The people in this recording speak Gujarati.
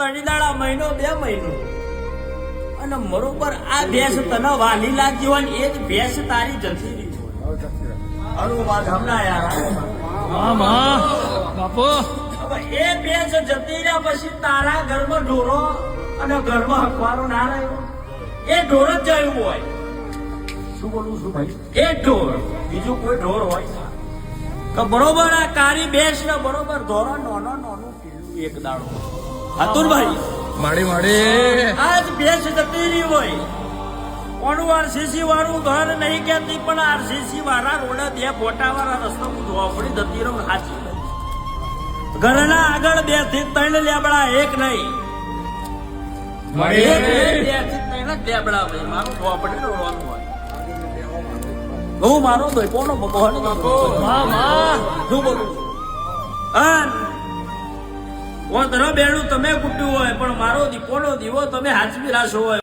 3 દાડા મહિનો 2 મહિનો અને બરોબર આ ભેંસ તને વાલી લાગી હોય ને એ જ ભેંસ તારી જતી રહી હોય. અરે વાત હમણાં યાર બાપુ હવે એ ભેંસ જતી રહ્યા પછી તારા ઘરમાં ઢોરો અને ઘરમાં હકવારો ના રહ્યો એ ઢોર જ જયું હોય. શું બોલું છું ભાઈ? એ ઢોર બીજું કોઈ ઢોર હોય તો બરોબર આ કારી ભેંસ ને બરોબર ધોરો નાનું પીલું એક દાડો અતુલભાઈ માડી આજ ભેંસ જતી રહી હોય કોનું આરસીસી વાળું ઘર નહીં કેતી પણ આરસીસી વાળા રોડ 2 ફોટા વાળા રસ્તો ધોપડી જતી રહું સાચી ઘરના આગળ 2 થી 3 લેબડા એક નહીં લેબડા ભાઈ મારું ધોપડી રોડવાનું હોય. હું મારો કોનો ભગવાન શું બોલું બેડું તમે કૂટ્યું હોય પણ મારો દીપોનો દીવો તમે હાચવી રાશો હોય.